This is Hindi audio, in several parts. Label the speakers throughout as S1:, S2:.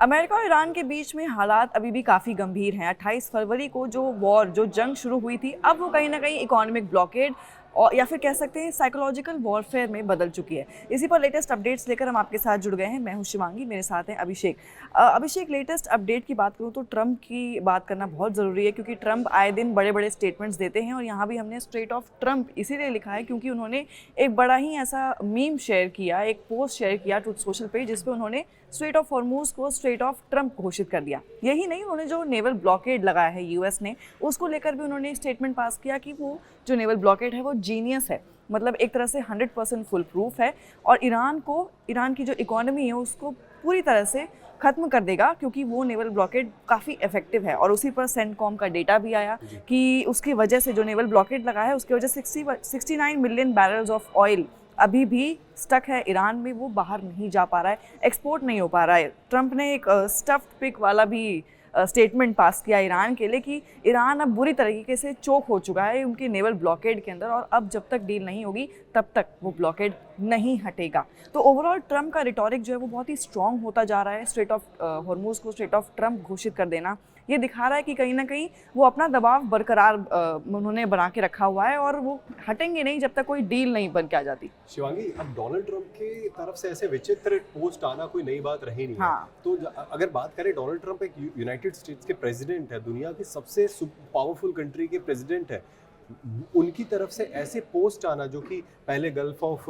S1: अमेरिका और ईरान के बीच में हालात अभी भी काफ़ी गंभीर हैं। 28 फरवरी को जो जंग शुरू हुई थी, अब वो कहीं ना कहीं इकोनॉमिक ब्लॉकेड और या फिर कह सकते हैं साइकोलॉजिकल वॉरफेयर में बदल चुकी है। इसी पर लेटेस्ट अपडेट्स लेकर हम आपके साथ जुड़ गए हैं। मैं हूं शिवांगी, मेरे साथ हैं अभिषेक। अभिषेक, लेटेस्ट अपडेट की बात करूं तो ट्रंप की बात करना बहुत ज़रूरी है, क्योंकि ट्रंप आए दिन बड़े बड़े स्टेटमेंट्स देते हैं और यहाँ भी हमने स्ट्रेट ऑफ ट्रंप इसीलिए लिखा है क्योंकि उन्होंने एक बड़ा ही ऐसा मीम शेयर किया, एक पोस्ट शेयर किया ट्रुथ सोशल पे, जिसपे उन्होंने स्ट्रेट ऑफ हॉर्मूज को स्ट्रेट ऑफ ट्रंप घोषित कर दिया। यही नहीं, उन्होंने जो नेवल ब्लॉकेड लगाया है यूएस ने, उसको लेकर भी उन्होंने स्टेटमेंट पास किया कि वो जो नेवल ब्लॉकेड है वो जीनियस है, मतलब एक तरह से 100% फुल प्रूफ है और ईरान की जो इकोनॉमी है उसको पूरी तरह से खत्म कर देगा, क्योंकि वो नेवल ब्लॉकेड काफ़ी इफेक्टिव है। और उसी पर सेंटकॉम का डेटा भी आया कि उसकी वजह से जो नेवल ब्लॉकेड लगा है उसकी वजह से 69 मिलियन बैरल्स ऑफ ऑयल अभी भी स्टक है ईरान में, वो बाहर नहीं जा पा रहा है, एक्सपोर्ट नहीं हो पा रहा है। ट्रंप ने एक स्टफ्ड पिग वाला भी स्टेटमेंट पास किया ईरान के लिए कि ईरान अब बुरी तरीके से चोक हो चुका है उनके नेवल ब्लॉकेड के अंदर, और अब जब तक डील नहीं होगी तब तक वो ब्लॉकेड नहीं हटेगा। तो ओवरऑल ट्रंप का रिटोरिक जो है वो बहुत ही स्ट्रॉन्ग होता जा रहा है। स्ट्रेट ऑफ हॉर्मूज को स्ट्रेट ऑफ ट्रंप घोषित कर देना ये दिखा रहा है कि कहीं ना कहीं वो अपना दबाव बरकरार उन्होंने बना के रखा हुआ है और वो हटेंगे नहीं जब तक कोई डील नहीं बन के आ जाती।
S2: शिवांगी, अब डोनाल्ड ट्रंप की तरफ से ऐसे विचित्र पोस्ट आना कोई नई बात रही नहीं है। तो अगर बात करें, डोनाल्ड ट्रंप एक यूनाइटेड स्टेट्स के प्रेसिडेंट है, दुनिया की सबसे पावरफुल कंट्री के प्रेसिडेंट है। उनकी तरफ से ऐसे पोस्ट आना, जो कि पहले गल्फ ऑफ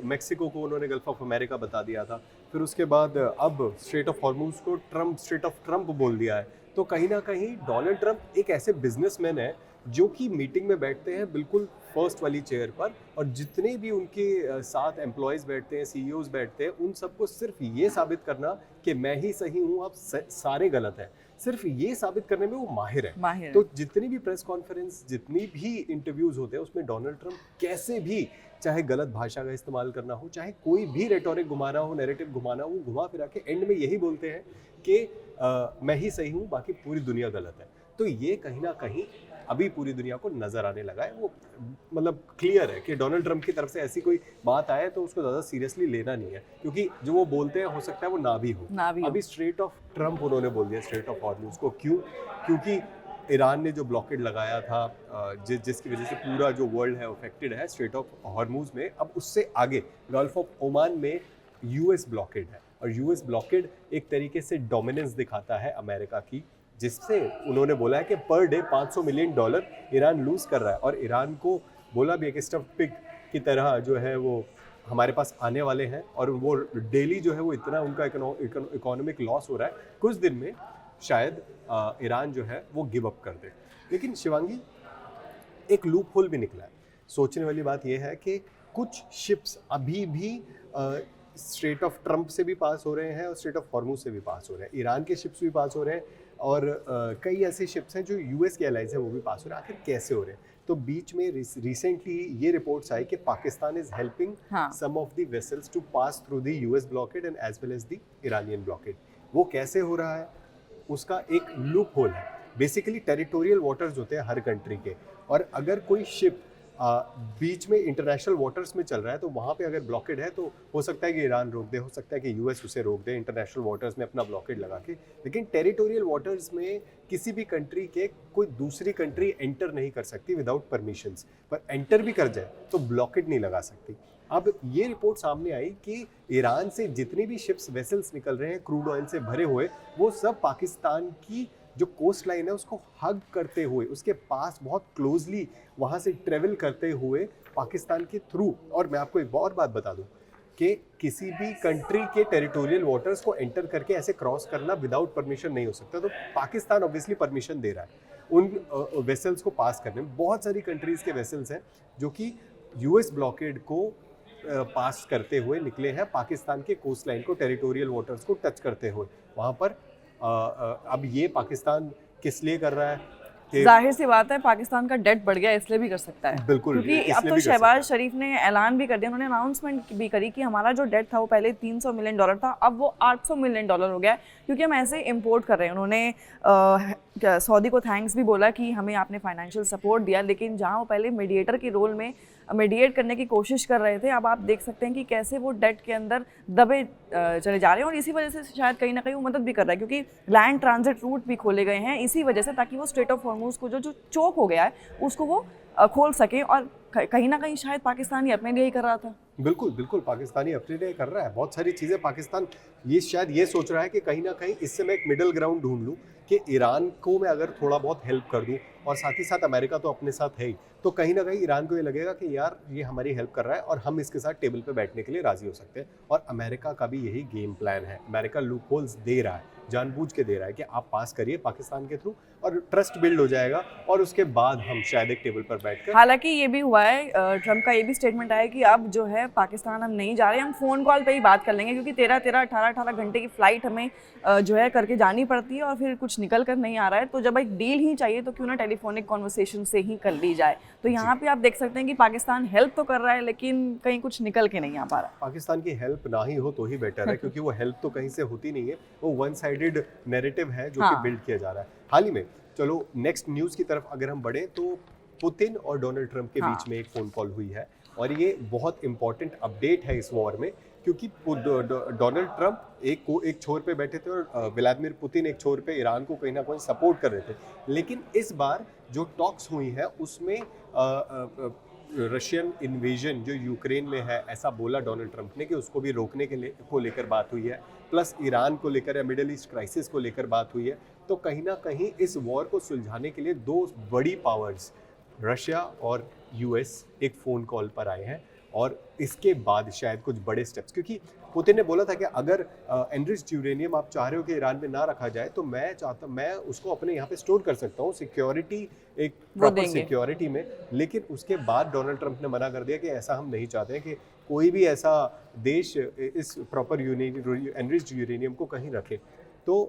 S2: मेक्सिको को उन्होंने गल्फ ऑफ अमेरिका बता दिया था, फिर उसके बाद अब स्ट्रेट ऑफ हॉर्मूज को स्ट्रेट ऑफ ट्रंप बोल दिया है। तो कहीं ना कहीं डोनाल्ड ट्रंप एक ऐसे बिजनेसमैन है जो कि मीटिंग में बैठते हैं बिल्कुल फर्स्ट वाली चेयर पर, और जितने भी उनके साथ एम्प्लॉयज़ बैठते हैं, सीईओज बैठते हैं, उन सबको सिर्फ ये साबित करना कि मैं ही सही हूँ, आप सारे गलत हैं, सिर्फ ये साबित करने में वो माहिर है। तो जितनी भी प्रेस कॉन्फ्रेंस, जितनी भी इंटरव्यूज होते हैं, उसमें डोनाल्ड ट्रंप कैसे भी, चाहे गलत भाषा का इस्तेमाल करना हो, चाहे कोई भी रेटोरिक घुमाना हो, नैरेटिव घुमाना हो, वो घुमा फिरा के एंड में यही बोलते हैं कि मैं ही सही हूँ, बाकी पूरी दुनिया गलत है। तो ये कहीं ना कहीं अभी पूरी दुनिया को नजर आने लगा है। वो मतलब क्लियर है कि डोनाल्ड ट्रंप की तरफ से ऐसी कोई बात आए तो उसको ज़्यादा सीरियसली लेना नहीं है, क्योंकि जो वो बोलते हैं हो सकता है वो ना भी हो। अभी स्ट्रेट ऑफ ट्रंप उन्होंने बोल दिया, स्ट्रेट ऑफ हॉर्मूज को। क्यों? क्योंकि ईरान ने जो ब्लॉकेड लगाया था, जिसकी वजह से पूरा जो वर्ल्ड है अफेक्टेड है स्ट्रेट ऑफ हॉर्मूज में, अब उससे आगे गल्फ ऑफ ओमान में यूएस ब्लॉकेड है, और यूएस ब्लॉकेड एक तरीके से डोमिनेंस दिखाता है अमेरिका की, जिससे उन्होंने बोला है कि per day $500 million Iran loose कर रहा है। और ईरान को बोला भी है कि स्टफ पिग की तरह जो है वो हमारे पास आने वाले हैं, और वो डेली जो है वो इतना उनका इकोनॉमिक लॉस हो रहा है, कुछ दिन में शायद ईरान जो है वो गिव अप कर दे। लेकिन शिवांगी, एक लूप होल भी निकला है। सोचने वाली बात यह है कि कुछ शिप्स अभी भी स्ट्रेट ऑफ ट्रंप से भी पास हो रहे हैं और स्ट्रेट ऑफ हॉर्मूज से भी पास हो रहे हैं, ईरान के शिप्स भी पास हो रहे हैं, और कई ऐसे शिप्स हैं जो यूएस के एलाइज हैं वो भी पास हो रहे हैं। आखिर कैसे हो रहे हैं? तो बीच में रिसेंटली ये रिपोर्ट्स आई कि Pakistan is helping some of the vessels to pass through the US blockade and as well as the Iranian blockade. वो कैसे हो रहा है? उसका एक लूप होल है। बेसिकली टेरिटोरियल वाटर्स होते हैं हर कंट्री के, और अगर कोई शिप बीच में इंटरनेशनल वाटर्स में चल रहा है तो वहाँ पे अगर ब्लॉकेड है तो हो सकता है कि ईरान रोक दे, हो सकता है कि यूएस उसे रोक दे इंटरनेशनल वाटर्स में अपना ब्लॉकेड लगा के। लेकिन टेरिटोरियल वाटर्स में किसी भी कंट्री के कोई दूसरी कंट्री एंटर नहीं कर सकती विदाउट परमिशंस, पर एंटर भी कर जाए तो ब्लॉकेड नहीं लगा सकती। अब ये रिपोर्ट सामने आई कि ईरान से जितनी भी शिप्स वेसल्स निकल रहे हैं क्रूड ऑयल से भरे हुए, वो सब पाकिस्तान की जो कोस्ट लाइन है उसको हग करते हुए, उसके पास बहुत क्लोजली वहाँ से ट्रेवल करते हुए पाकिस्तान के थ्रू। और मैं आपको एक और बात बता दूं कि किसी भी कंट्री के टेरिटोरियल वाटर्स को एंटर करके ऐसे क्रॉस करना विदाउट परमिशन नहीं हो सकता। तो पाकिस्तान ऑब्वियसली परमिशन दे रहा है उन वेसल्स को पास करने में। बहुत सारी कंट्रीज़ के वेसल्स हैं जो कि यूएस ब्लॉकेड को पास करते हुए निकले हैं, पाकिस्तान के कोस्ट लाइन को, टेरिटोरियल वाटर्स को टच करते हुए वहाँ पर। अब ये पाकिस्तान किस लिए कर रहा है?
S1: जाहिर सी बात है, पाकिस्तान का डेट बढ़ गया, इसलिए भी कर सकता है।
S2: बिल्कुल,
S1: क्योंकि अब तो शहबाज शरीफ ने ऐलान भी कर दिया, उन्होंने अनाउंसमेंट भी करी कि हमारा जो डेट था वो पहले $300 मिलियन था, अब वो $800 मिलियन हो गया है, क्योंकि हम ऐसे इंपोर्ट कर रहे हैं। उन्होंने सऊदी को थैंक्स भी बोला कि हमें आपने फाइनेंशियल सपोर्ट दिया, लेकिन जहाँ वो पहले मीडिएटर के रोल में मीडिएट करने की कोशिश कर रहे थे, अब आप देख सकते हैं कि कैसे वो डेट के अंदर दबे चले जा रहे हैं। और इसी वजह से शायद कहीं ना कहीं वो मदद भी कर रहा है, क्योंकि लैंड ट्रांजिट रूट भी खोले गए हैं इसी वजह से, ताकि वो स्ट्रेट ऑफ हॉर्मूज को जो चोक हो गया है उसको वो खोल सके। और कहीं ना कहीं शायद पाकिस्तान ही अपने लिए ही कर रहा था।
S2: बिल्कुल बिल्कुल, पाकिस्तानी अपने लिए कर रहा है बहुत सारी चीज़ें। पाकिस्तान ये शायद ये सोच रहा है कि कहीं ना कहीं इससे मैं एक मिडिल ग्राउंड ढूंढ लूँ कि ईरान को मैं अगर थोड़ा बहुत हेल्प कर दूं, और साथ ही साथ अमेरिका तो अपने साथ है ही, तो कहीं ना कहीं ईरान को ये लगेगा कि यार ये हमारी हेल्प कर रहा है और हम इसके साथ टेबल पे बैठने के लिए राजी हो सकते हैं। और अमेरिका का भी यही गेम प्लान है। अमेरिका लूप होल्स दे रहा है, जानबूझ के दे रहा है कि आप पास करिए पाकिस्तान के थ्रू, और ट्रस्ट बिल्ड हो जाएगा और उसके बाद हम शायद एक टेबल पर बैठकर।
S1: हालांकि ये भी हुआ है, ट्रम्प का ये भी स्टेटमेंट आया कि अब जो है पाकिस्तान हम नहीं जा रहे, हम फ़ोन कॉल पे ही बात कर लेंगे, क्योंकि 18 घंटे की फ़्लाइट हमें जो है करके जानी पड़ती है और फिर कुछ निकल कर नहीं आ रहा है। तो जब एक डील ही चाहिए तो क्यों ना टेलीफोनिक कॉन्वर्सेशन से ही कर ली जाए। तो यहाँ पे आप देख सकते हैं कि पाकिस्तान हेल्प तो कर रहा है, लेकिन कहीं कुछ निकल के नहीं आ पा रहा।
S2: पाकिस्तान की हेल्प ना ही हो तो ही बेटर है, क्योंकि वो हेल्प तो कहीं से होती नहीं है, वो वन साइडेड नैरेटिव है जो कि बिल्ड किया जा रहा है हाल ही में। चलो नेक्स्ट न्यूज़ की तरफ अगर हम बढ़ें, तो पुतिन और डोनाल्ड ट्रंप के बीच में एक फ़ोन कॉल हुई है, और ये बहुत इंपॉर्टेंट अपडेट है इस वॉर में, क्योंकि डोनाल्ड ट्रंप एक छोर पे बैठे थे और व्लादिमीर पुतिन एक छोर पे ईरान को कहीं ना कहीं सपोर्ट कर रहे थे। लेकिन इस बार जो टॉक्स हुई है उसमें रशियन इन्वेजन जो यूक्रेन में है, ऐसा बोला डोनाल्ड ट्रंप ने कि उसको भी रोकने को लेकर बात हुई है, प्लस ईरान को लेकर या मिडिल ईस्ट क्राइसिस को लेकर बात हुई है। तो कहीं ना कहीं इस वॉर को सुलझाने के लिए दो बड़ी पावर्स रशिया और यूएस एक फ़ोन कॉल पर आए हैं, और इसके बाद शायद कुछ बड़े स्टेप्स, क्योंकि पुतिन ने बोला था कि अगर एनरिच्ड यूरेनियम आप चाह रहे हो कि ईरान में ना रखा जाए, तो मैं उसको अपने यहाँ पे स्टोर कर सकता हूँ, सिक्योरिटी एक प्रॉपर सिक्योरिटी में। लेकिन उसके बाद डोनाल्ड ट्रंप ने मना कर दिया कि ऐसा हम नहीं चाहते हैं कि कोई भी ऐसा देश इस प्रॉपर एनरिच्ड यूरेनियम को कहीं रखे। तो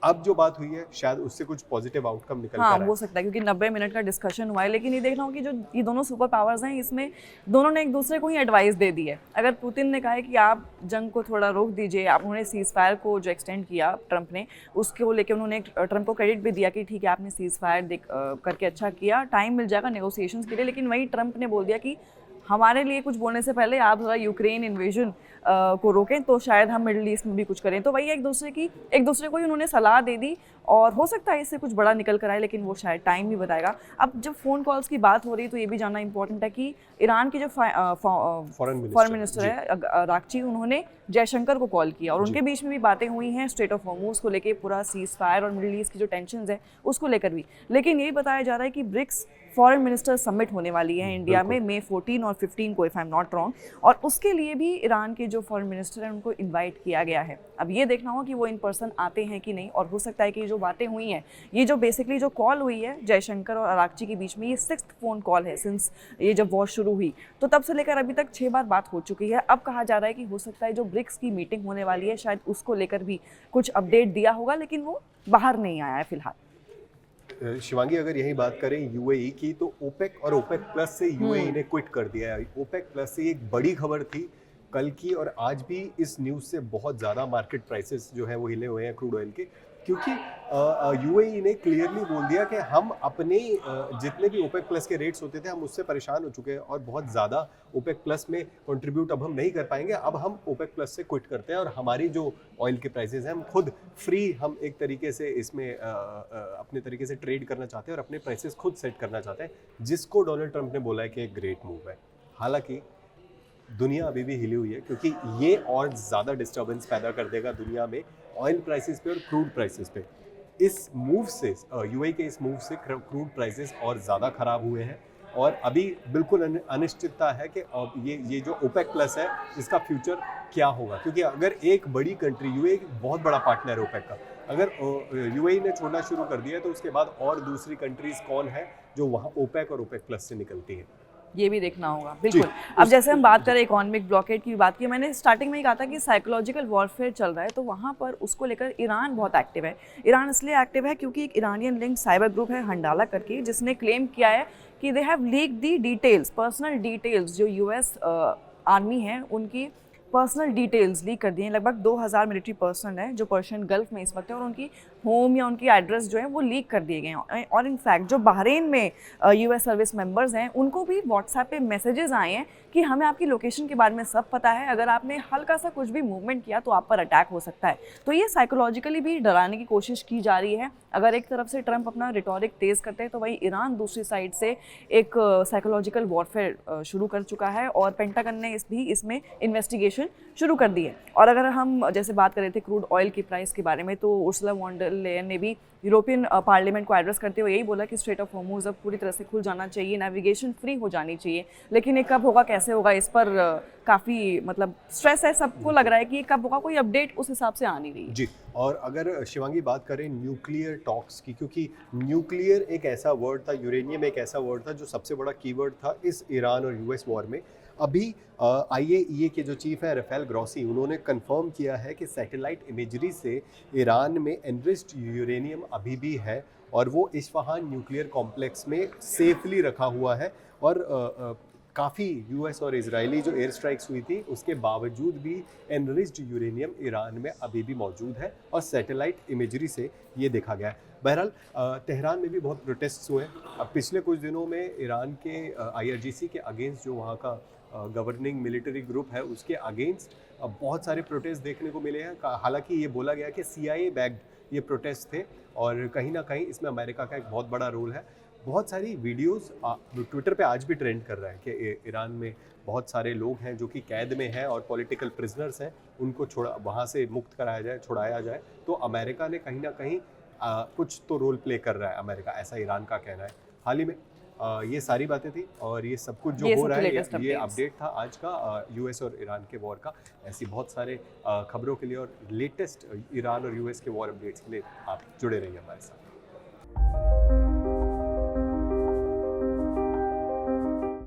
S2: अब जो बात हुई है शायद उससे कुछ पॉजिटिव आउटकम निकल कर आए।
S1: हो सकता है, क्योंकि 90 मिनट का डिस्कशन हुआ है। लेकिन ये देख रहा हूँ कि जो ये दोनों सुपर पावर्स हैं, इसमें दोनों ने एक दूसरे को ही एडवाइस दे दी है। अगर पुतिन ने कहा है कि आप जंग को थोड़ा रोक दीजिए, आप उन्होंने सीज़ फायर को जो एक्सटेंड किया ट्रंप ने, उसको लेकर उन्होंने ट्रंप को क्रेडिट भी दिया कि ठीक है आपने सीज़ फायर करके अच्छा किया, टाइम मिल जाएगा नेगोशिएशंस के लिए। लेकिन वही ट्रंप ने बोल दिया कि हमारे लिए कुछ बोलने से पहले आप थोड़ा यूक्रेन इन्वेजन को रोकें, तो शायद हम मिडिल ईस्ट में भी कुछ करें। तो वही एक दूसरे को ही उन्होंने सलाह दे दी, और हो सकता है इससे कुछ बड़ा निकल कर आए, लेकिन वो शायद टाइम ही बताएगा। अब जब फ़ोन कॉल्स की बात हो रही है तो ये भी जानना इंपॉर्टेंट है कि ईरान के जो फॉरेन मिनिस्टर है अराक्ची, उन्होंने जयशंकर को कॉल किया, और उनके बीच में भी बातें हुई हैं स्ट्रेट ऑफ हॉर्मूज को लेके, पूरा सीज़ फायर और मिडिल ईस्ट की जो टेंशन्स है उसको लेकर भी। लेकिन यही बताया जा रहा है कि ब्रिक्स फॉरेन मिनिस्टर समिट होने वाली है इंडिया में मई 14 और 15 को, if I am not wrong, और उसके लिए भी ईरान के जो फॉरेन मिनिस्टर हैं उनको इनवाइट किया गया है। अब ये देखना होगा कि वो इन पर्सन आते हैं कि नहीं, और हो सकता है कि जो बातें हुई हैं, ये जो बेसिकली जो कॉल हुई है जयशंकर और अराक्ची के बीच में, ये 6th फ़ोन कॉल है सिंस ये जब वॉर शुरू हुई। तो तब से लेकर अभी तक 6 बार बात हो चुकी है। अब कहा जा रहा है कि हो सकता है जो ब्रिक्स की मीटिंग होने वाली है शायद उसको लेकर भी कुछ अपडेट दिया होगा, लेकिन वो बाहर नहीं आया है फिलहाल।
S2: शिवांगी, अगर यही बात करें यूएई की, तो ओपेक और ओपेक प्लस से यूएई ने क्विट कर दिया है। ओपेक प्लस से एक बड़ी खबर थी कल की, और आज भी इस न्यूज़ से बहुत ज़्यादा मार्केट प्राइसेस जो है वो हिले हुए हैं क्रूड ऑयल के, क्योंकि यूएई ने क्लियरली बोल दिया कि हम अपने जितने भी ओपेक प्लस के रेट्स होते थे हम उससे परेशान हो चुके हैं, और बहुत ज़्यादा ओपेक प्लस में कंट्रीब्यूट अब हम नहीं कर पाएंगे। अब हम ओपेक प्लस से क्विट करते हैं, और हमारी जो ऑयल के प्राइसेस हैं हम खुद फ्री, हम एक तरीके से इसमें अपने तरीके से ट्रेड करना चाहते हैं और अपने प्राइसेस खुद सेट करना चाहते हैं, जिसको डोनाल्ड ट्रंप ने बोला है कि एक ग्रेट मूव है। हालांकि दुनिया अभी भी हिली हुई है, क्योंकि ये और ज़्यादा डिस्टर्बेंस पैदा कर देगा दुनिया में ऑयल प्राइसेस पे और क्रूड प्राइसेस पे। इस मूव से यूएई के इस मूव से क्रूड प्राइसेस और ज़्यादा ख़राब हुए हैं, और अभी बिल्कुल अनिश्चितता है कि ये जो ओपेक प्लस है इसका फ्यूचर क्या होगा, क्योंकि अगर एक बड़ी कंट्री, यूएई बहुत बड़ा पार्टनर है ओपेक का, अगर यूएई ने छोड़ना शुरू कर दिया तो उसके बाद और दूसरी कंट्रीज़ कौन है जो वहाँ ओपेक और ओपेक प्लस से निकलती हैं,
S1: ये भी देखना होगा। बिल्कुल। अब जैसे हम बात करें इकोनॉमिक ब्लॉकेड की बात की, मैंने स्टार्टिंग में ही कहा था कि साइकोलॉजिकल वॉरफेयर चल रहा है, तो वहाँ पर उसको लेकर ईरान बहुत एक्टिव है। ईरान इसलिए एक्टिव है क्योंकि एक ईरानियन लिंक साइबर ग्रुप है हंडाला करके, जिसने क्लेम किया है कि they have leak the details, personal details जो यूएस आर्मी है उनकी पर्सनल डिटेल्स लीक कर दिए हैं। लगभग 2000 मिलिट्री पर्सन हैं जो पर्शियन गल्फ में इस वक्त है और उनकी होम या उनकी एड्रेस जो है वो लीक कर दिए गए हैं। और इनफैक्ट जो बहरीन में यूएस सर्विस मेंबर्स हैं उनको भी व्हाट्सएप पे मैसेजेस आए हैं कि हमें आपकी लोकेशन के बारे में सब पता है, अगर आपने हल्का सा कुछ भी मूवमेंट किया तो आप पर अटैक हो सकता है। तो ये साइकोलॉजिकली भी डराने की कोशिश की जा रही है। अगर एक तरफ से ट्रंप अपना रिटॉरिक तेज़ करते हैं तो वहीं ईरान दूसरी साइड से एक साइकोलॉजिकल वॉरफेयर शुरू कर चुका है और पेंटागन ने इसमें इन्वेस्टिगेशन शुरू कर दी है। और अगर हम जैसे बात कर रहे थे क्रूड ऑयल की प्राइस के बारे में, तो उर्सुला वॉन डर लेयन ने भी यूरोपियन पार्लियामेंट को एड्रेस करते हुए यही बोला कि स्ट्रेट ऑफ हॉर्मुज़ अब पूरी तरह से खुल जाना चाहिए, नेविगेशन फ्री हो जानी चाहिए। लेकिन ये कब होगा, कैसे होगा, इस पर काफ़ी मतलब स्ट्रेस है। सबको लग रहा है कि ये कब होगा, कोई अपडेट उस हिसाब से आ नहीं रही है।
S2: जी, और अगर शिवांगी बात करें न्यूक्लियर टॉक्स की, क्योंकि न्यूक्लियर एक ऐसा वर्ड था, यूरेनियम एक ऐसा वर्ड था जो सबसे बड़ा कीवर्ड था इस ईरान और यूएस वॉर में। अभी IAEA के जो चीफ है राफेल ग्रॉसी, उन्होंने कंफर्म किया है कि सैटेलाइट इमेजरी से ईरान में एनरिच्ड यूरेनियम अभी भी है और वो इस्फहान न्यूक्लियर कॉम्प्लेक्स में सेफली रखा हुआ है। और काफ़ी यूएस और इजरायली जो एयर स्ट्राइक्स हुई थी उसके बावजूद भी एनरिच्ड यूरेनियम ईरान में अभी भी मौजूद है और सैटेलाइट इमेजरी से ये देखा गया है। बहरहाल तेहरान में भी बहुत प्रोटेस्ट्स हुए। अब पिछले कुछ दिनों में ईरान के IRGC के अगेंस्ट, जो वहाँ का गवर्निंग मिलिट्री ग्रुप है, उसके अगेंस्ट बहुत सारे प्रोटेस्ट देखने को मिले हैं। हालांकि ये बोला गया कि CIA बैक्ड ये प्रोटेस्ट थे और कहीं ना कहीं इसमें अमेरिका का एक बहुत बड़ा रोल है। बहुत सारी वीडियोस ट्विटर पे आज भी ट्रेंड कर रहा है कि ईरान में बहुत सारे लोग हैं जो कि कैद में हैं और पॉलिटिकल प्रिजनर्स हैं, उनको वहाँ से मुक्त कराया जाए, छुड़ाया जाए। तो अमेरिका ने कहीं ना कहीं कुछ तो रोल प्ले कर रहा है अमेरिका, ऐसा ईरान का कहना है। हाल ही में ये सारी बातें थी और ये सब कुछ जो हो रहा है, ये अपडेट था आज का यूएस और ईरान के वॉर का। ऐसी बहुत सारे खबरों के लिए और लेटेस्ट ईरान और यूएस के वॉर अपडेट्स के लिए आप जुड़े रहिए हमारे साथ।